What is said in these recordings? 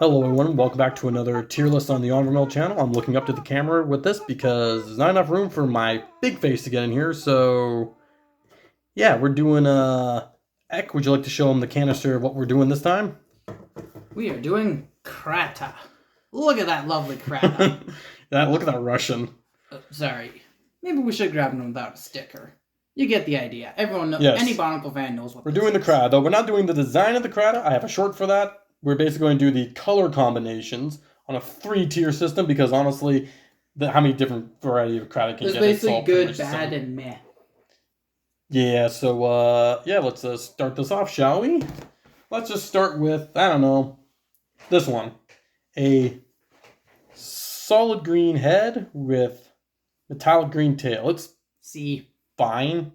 Hello everyone, welcome back to another tier list on the Onvermel channel. I'm looking up to the camera with this because there's not enough room for my big face to get in here, so yeah, we're doing Ek, would you like to show them the canister of what we're doing this time? We are doing Kraata. Look at that lovely Kraata. Look at that Russian. Sorry. Maybe we should grab them without a sticker. You get the idea. Everyone knows, Yes. any Bionicle fan knows what We're doing the Kraata, though we're not doing the design of the Kraata. I have a short for that. We're basically going to do the color combinations on a 3-tier system because honestly, how many different variety of Kraata can There's get? basically good, bad, and meh. Yeah, so yeah, let's start this off, shall we? Let's just start with, I don't know, this one. A solid green head with metallic green tail. It's C. fine.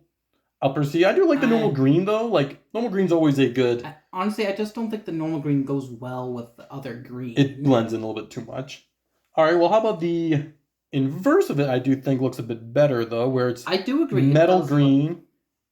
Upper C. I do like the normal green, though. Like, normal green's always a good... Honestly, I just don't think the normal green goes well with the other green. It blends in a little bit too much. Alright, well, how about the inverse of it? I do think looks a bit better, though, where it's I do agree. metal green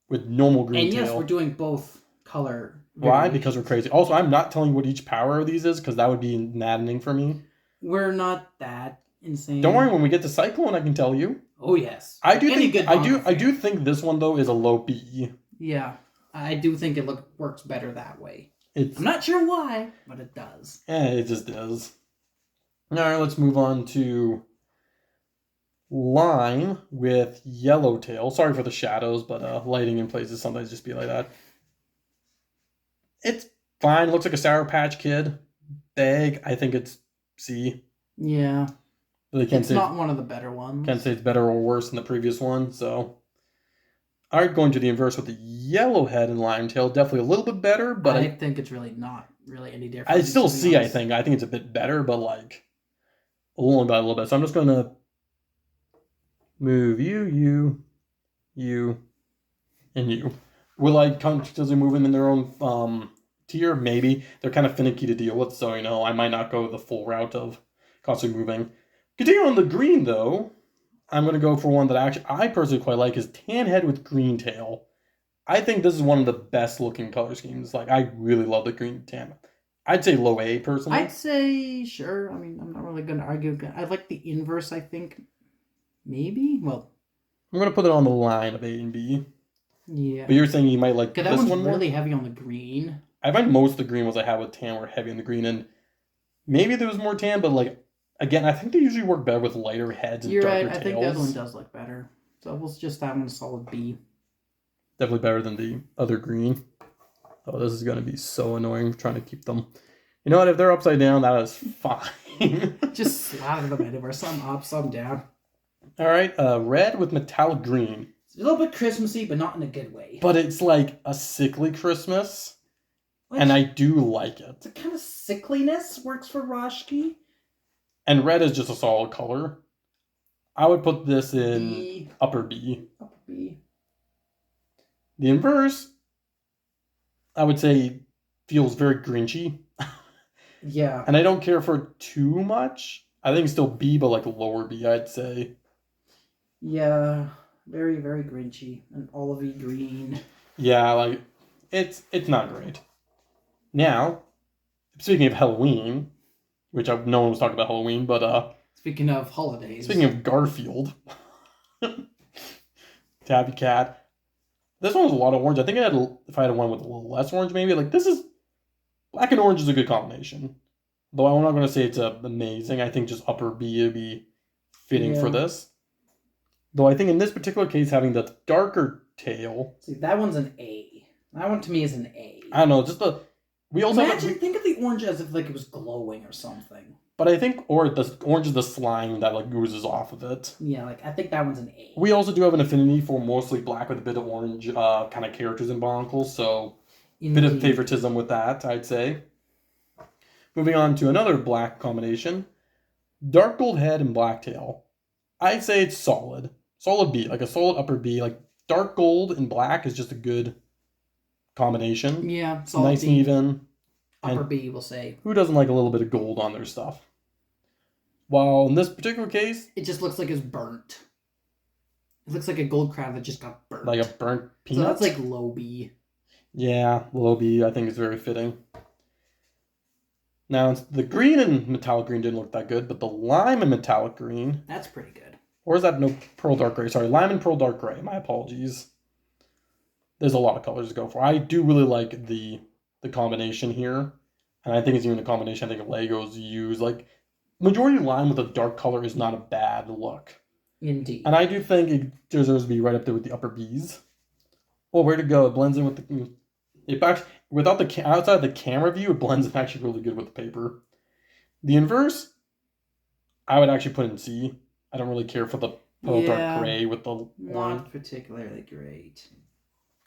with normal green and tail. yes, we're doing both color. Why? Because we're crazy. Also, I'm not telling you what each power of these is, because that would be maddening for me. We're not that insane. Don't worry, when we get to Cyclone, I can tell you. Oh yes. I do think this one though is a low B. Yeah, I do think it works better that way. I'm not sure why, but it does. Yeah, it just does. All right, let's move on to Lime with Yellowtail. Sorry for the shadows, but lighting in places sometimes just be like that. It's fine. Looks like a Sour Patch Kid bag. I think it's C. Yeah. It's not one of the better ones. Can't say it's better or worse than the previous one, so. Alright, going to the inverse with the yellow head and lime tail. Definitely a little bit better, but I think it's really not really any different. I still see, I think. I think it's a bit better, but like only by a little bit. So I'm just gonna move you, and you. Will I consciously move them in their own tier? Maybe. They're kind of finicky to deal with, so I might not go the full route of constantly moving. Continuing on the green, though, I'm going to go for one that I personally quite like, is tan head with green tail. I think this is one of the best looking color schemes. Like, I really love the green tan. I'd say low A, personally. I'd say, sure. I mean, I'm not really going to argue. I like the inverse, I think. Maybe? Well, I'm going to put it on the line of A and B. Yeah. But you're saying you might like this one more? That one's really heavy on the green. I find most of the green ones I have with tan were heavy on the green, and maybe there was more tan, but like, again, I think they usually work better with lighter heads and darker tails. You're right, I think that one does look better. So we'll just have one a solid B. Definitely better than the other green. Oh, this is going to be so annoying trying to keep them. You know what? If they're upside down, that is fine. Just slather them anywhere. Some up, some down. All right, red with metallic green. It's a little bit Christmassy, but not in a good way. But it's like a sickly Christmas, and I do like it. The kind of sickliness works for Roshki. And red is just a solid color. I would put this in upper B. Upper B. The inverse, I would say, feels very Grinchy. Yeah. And I don't care for it too much. I think it's still B, but like lower B, I'd say. Yeah. Very, very Grinchy. And olivey green. Yeah, like, it's not great. Now, speaking of Halloween, which no one was talking about Halloween, but speaking of holidays. Speaking of Garfield. Tabby Cat. This one was a lot of orange. I think if I had one with a little less orange, maybe. Like, this is... Black and orange is a good combination. Though I'm not going to say it's amazing. I think just upper B would be fitting for this. Though I think in this particular case, having the darker tail... See, that one's an A. That one to me is an A. I don't know, just the... Think of the orange as if like it was glowing or something. But I think, or the orange is the slime that like oozes off of it. Yeah, like I think that one's an A. We also do have an affinity for mostly black with a bit of orange kind of characters in Bionicles, so a bit of favoritism with that, I'd say. Moving on to another black combination, dark gold head and black tail. I'd say it's solid B, like a solid upper B. Like dark gold and black is just a good combination. Yeah, solid nice and even. Upper B, we'll say. Who doesn't like a little bit of gold on their stuff? While in this particular case... It just looks like it's burnt. It looks like a gold crown that just got burnt. Like a burnt peanut? So that's like low B. Yeah, low B, I think is very fitting. Now, the green and metallic green didn't look that good, but the lime and metallic green. That's pretty good. Or is that no pearl dark gray? Sorry, lime and pearl dark gray. My apologies. There's a lot of colors to go for. I do really like the combination here. And I think it's even a combination I think Legos use. Like, majority lime with a dark color is not a bad look. Indeed. And I do think it deserves to be right up there with the upper Bs. Oh, where to go? It blends in with the... It actually, without the outside the camera view, it blends in actually really good with the paper. The inverse, I would actually put in C. I don't really care for the pearl dark gray with the not particularly great.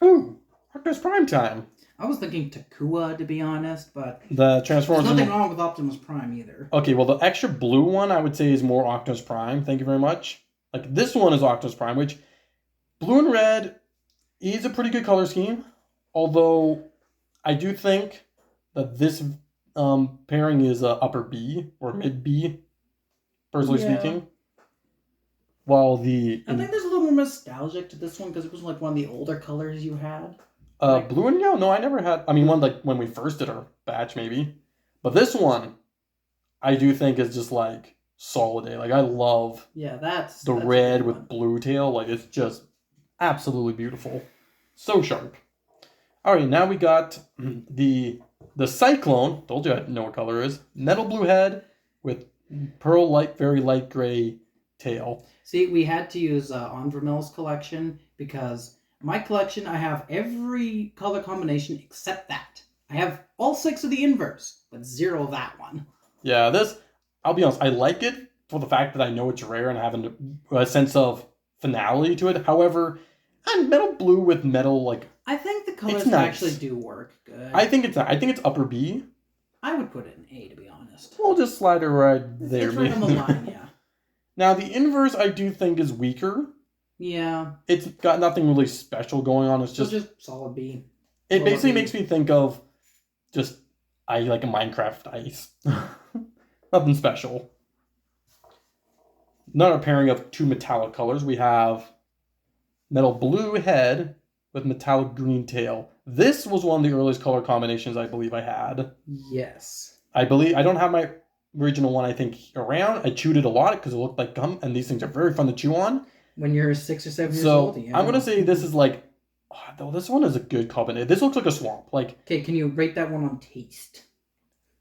Ooh, Optimus Prime time. I was thinking Takua, to be honest, but the Transformers. There's nothing wrong with Optimus Prime either. Okay, well the extra blue one I would say is more Optimus Prime. Thank you very much. Like this one is Optimus Prime, which blue and red is a pretty good color scheme. Although I do think that this pairing is upper B or mid B, personally speaking. While I think there's a little more nostalgic to this one because it was like one of the older colors you had. Blue and yellow? No, I never had. I mean, one like when we first did our batch, maybe. But this one, I do think is just like solid A. Like I love. Yeah, that's the red with blue tail. Like it's just absolutely beautiful, so sharp. All right, now we got the Cyclone. Told you I know what color it is. Metal blue head with pearl very light gray tail. See, we had to use Onvermel's collection because my collection, I have every color combination except that. I have all 6 of the inverse, but 0 of that one. Yeah, this, I'll be honest, I like it for the fact that I know it's rare and I have a sense of finality to it. However, and metal blue with metal, like... I think the colors actually do work good. I think it's upper B. I would put it in A, to be honest. We'll just slide it right there. It's right on the line, yeah. Now, the inverse, I do think, is weaker. Yeah. It's got nothing really special going on. It's just solid B. It basically makes me think of just like a Minecraft ice. Nothing special. Another pairing of 2 metallic colors. We have metal blue head with metallic green tail. This was one of the earliest color combinations I believe I had. Yes. I don't have my original one, I think, around. I chewed it a lot because it looked like gum, and these things are very fun to chew on. When you're 6 or 7 years old, yeah. I'm going to say this is like, though this one is a good combination. This looks like a swamp. Like, okay, can you rate that one on taste?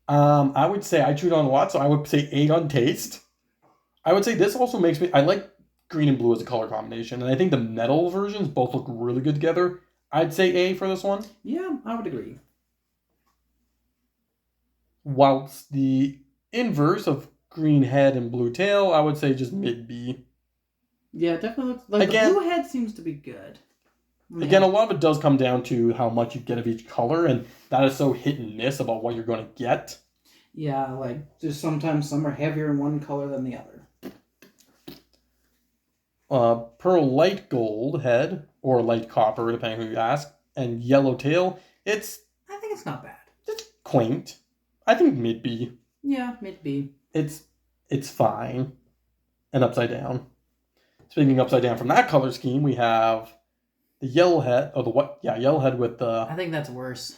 I would say I chewed on a lot, so I would say 8 on taste. I would say this also makes me, I like green and blue as a color combination, and I think the metal versions both look really good together. I'd say A for this one. Yeah, I would agree. Whilst the inverse of green head and blue tail, I would say just mid B. Yeah, definitely looks like the blue head seems to be good. Again, a lot of it does come down to how much you get of each color, and that is so hit and miss about what you're going to get. Yeah, like, there's sometimes some are heavier in one color than the other. Pearl light gold head, or light copper, depending who you ask, and yellow tail. I think it's not bad. It's quaint. I think mid B. Yeah, mid B. It's fine. And upside down. Speaking upside down from that color scheme, we have the yellow head, or the what? Yeah, yellow head with the... I think that's worse.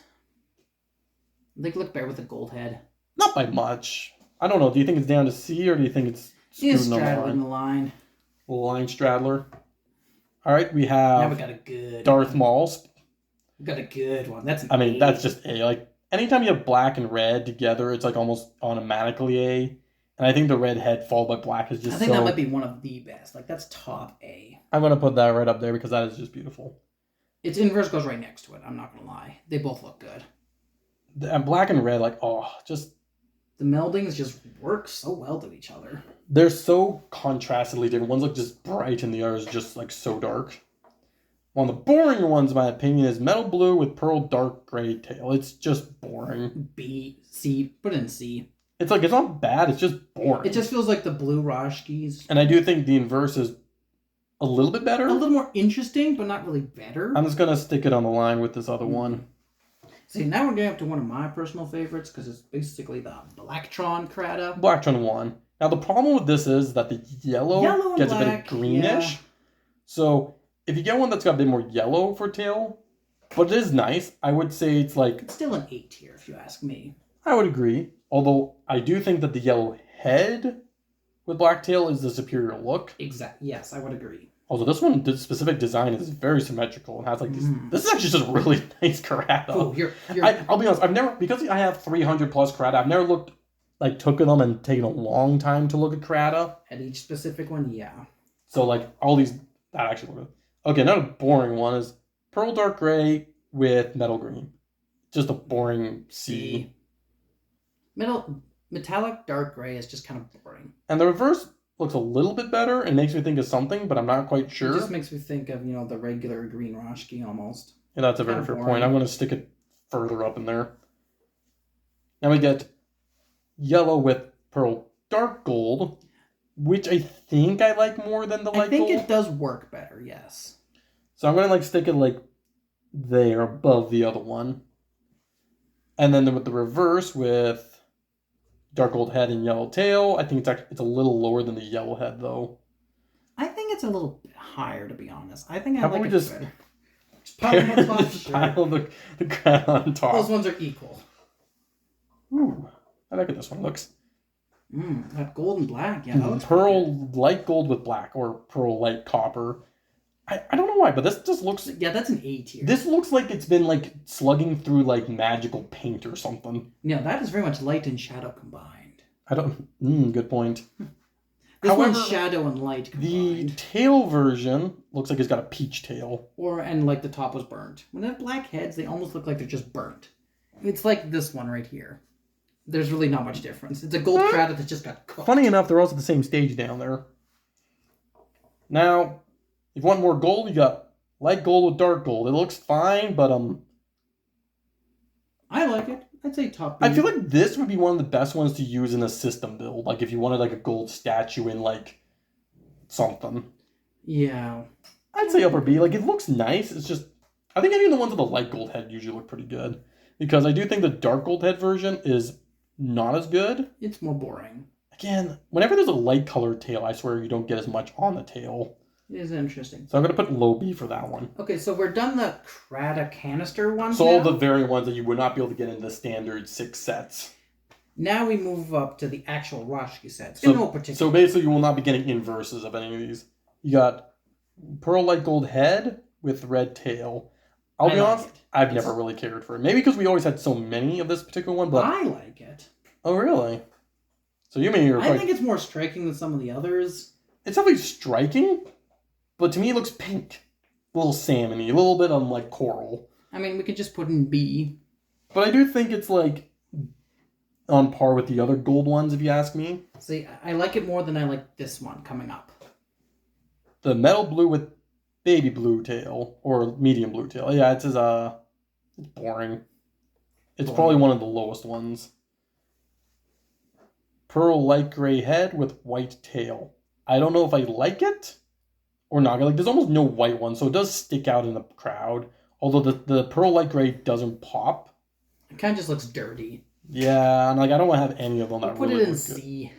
They look better with the gold head. Not by much. I don't know. Do you think it's down to C, or do you think it's straddling the line? Line straddler. All right, we have... Now we got a good Darth Maul. We got a good one. That's that's just A. Like, anytime you have black and red together, it's like almost automatically A. And I think the red head followed by black is just I think that might be one of the best. Like, that's top A. I'm going to put that right up there because that is just beautiful. Its inverse goes right next to it. I'm not going to lie. They both look good. And black and red, like, just... The meldings just work so well to each other. They're so contrastedly different. One's like just bright and the other's just like so dark. One of the boring ones, in my opinion, is metal blue with pearl dark gray tail. It's just boring. B, C, put in C. It's like, it's not bad, it's just boring. It just feels like the blue Rashkis. And I do think the inverse is a little bit better. A little more interesting, but not really better. I'm just going to stick it on the line with this other one. See, now we're getting up to one of my personal favorites, because it's basically the Blacktron Kraata. Blacktron 1. Now, the problem with this is that the yellow gets black, a bit greenish. Yeah. So, if you get one that's got a bit more yellow for tail, but it is nice, I would say it's like... It's still an A tier, if you ask me. I would agree. Although I do think that the yellow head with black tail is the superior look. Exactly. Yes, I would agree. Although this one, the specific design is very symmetrical and has like these. This is actually just a really nice Kraata. Oh, I'll be honest. I've never, because I have 300 plus Kraata. I've never took at them and taken a long time to look at Kraata. At each specific one, yeah. So all these that actually look good. Okay, another boring one is pearl dark gray with metal green. Just a boring C. Metallic dark gray is just kind of boring. And the reverse looks a little bit better and makes me think of something, but I'm not quite sure. It just makes me think of, the regular green Roshki almost. Yeah, that's a very fair point. I'm going to stick it further up in there. Now we get yellow with pearl dark gold, which I think I like more than the light gold. I think it does work better, yes. So I'm going to stick it there above the other one. And then with the reverse with dark gold head and yellow tail, I think it's a little lower than the yellow head though. I think it's a little bit higher, to be honest. I think I like it better. Just pile the crown on top. Those ones are equal. Ooh, I like how this one looks. That gold and black, yeah. That looks pearl light gold with black, or pearl light copper. I don't know why, but this just looks... Yeah, that's an A tier. This looks like it's been slugging through magical paint or something. Yeah, that is very much light and shadow combined. Good point. This one's shadow and light combined. The tail version looks like it's got a peach tail. And the top was burnt. When they have black heads, they almost look like they're just burnt. It's like this one right here. There's really not much difference. It's a gold Kraata that just got cooked. Funny enough, they're also the same stage down there. Now, if you want more gold, you got light gold with dark gold. It looks fine, but I like it. I'd say top B. I feel like this would be one of the best ones to use in a system build. If you wanted a gold statue in something. Yeah. I'd say upper B. It looks nice. It's just, I think any of the ones with the light gold head usually look pretty good. Because I do think the dark gold head version is not as good. It's more boring. Again, whenever there's a light colored tail, I swear you don't get as much on the tail. It is interesting. So I'm going to put low B for that one. Okay, so we're done the Kraata canister ones So now. all the variant ones that you would not be able to get in the standard 6 sets. Now we move up to the actual Roshki sets. In no particular. So basically you will not be getting inverses of any of these. You got pearl light gold head with red tail. I'll be honest, I've never really cared for it. Maybe because we always had so many of this particular one, but... I like it. Oh, really? So you mean you're... I think it's more striking than some of the others. It's definitely striking, but to me it looks pink. A little salmon-y, a little bit on coral. I mean, we could just put in B. But I do think it's on par with the other gold ones, if you ask me. See, I like it more than I like this one coming up. The metal blue with baby blue tail, or medium blue tail. Yeah, it's boring. It's probably one of the lowest ones. Pearl light gray head with white tail. I don't know if I like it or not. There's almost no white one, so it does stick out in the crowd. Although the pearl light gray doesn't pop. It kind of just looks dirty. Yeah, and I don't want to have any of them that put really it in look C. Good.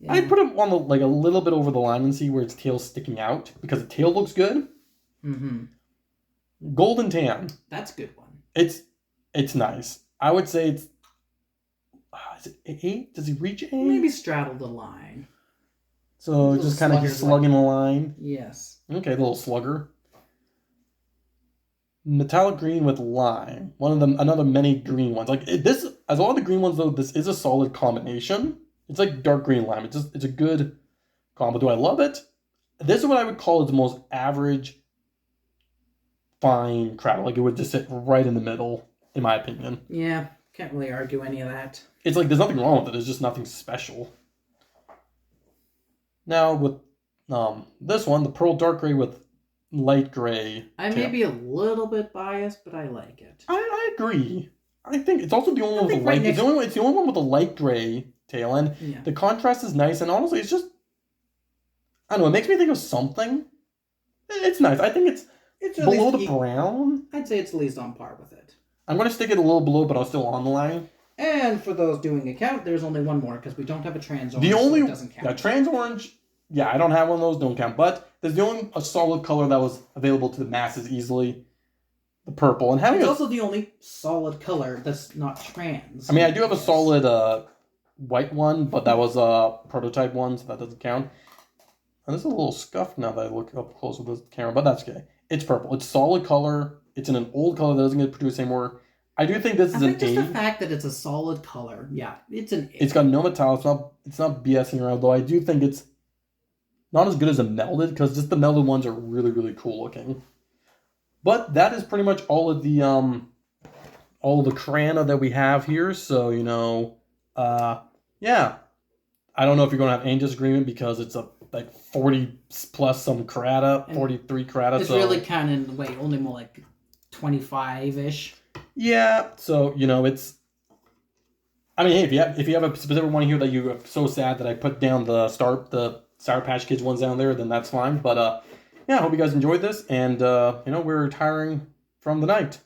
Yeah. I'd put it on a little bit over the line and see where its tail's sticking out, because the tail looks good. Mm-hmm. Golden tan. That's a good one. It's nice. I would say it's... is it 8? Does he reach 8? Maybe straddle the line. So just kind of slugging the line. Yes. Okay, little slugger. Metallic green with lime. Another many green ones. This, as a lot of the green ones though, this is a solid combination. It's dark green lime. It's a good combo. Do I love it? This is what I would call the most average, fine Kraata. It would just sit right in the middle, in my opinion. Yeah, can't really argue any of that. It's there's nothing wrong with it. It's just nothing special. Now with this one, the pearl dark gray with light gray. I may be a little bit biased, but I like it. I agree. I think it's also the only one with the light. It's the only one with a light gray tail, and the contrast is nice. And honestly, it's just, I don't know. It makes me think of something. It's nice. I think it's below the brown. I'd say it's at least on par with it. I'm going to stick it a little below, but I'm still on the line. And for those doing a count, there's only one more because we don't have a trans orange. So it doesn't count. Yeah, trans orange. Yeah, I don't have one of those. Don't count. But there's the only a solid color that was available to the masses easily. the purple. And having It's also the only solid color that's not trans. I mean, I do have a solid white one, but that was a prototype one, so that doesn't count. And this is a little scuffed now that I look up close with the camera, but that's okay. It's purple. It's solid color. It's in an old color that doesn't get produced anymore. I do think this is an just A. the fact that it's a solid color, yeah, it's an A. It's got no metal. It's not BSing around, though I do think it's not as good as a melded, because just the melded ones are really, really cool looking. But that is pretty much all of the Kraata that we have here. So, yeah. I don't know if you're going to have any disagreement because it's a like 40 plus some Kraata, 43 Kraata. It's really kind of only more like 25-ish. Yeah, so it's. I mean, hey, if you have a specific one here that you're so sad that I put down the Sour Patch Kids ones down there, then that's fine. But yeah, I hope you guys enjoyed this, and we're retiring from the night.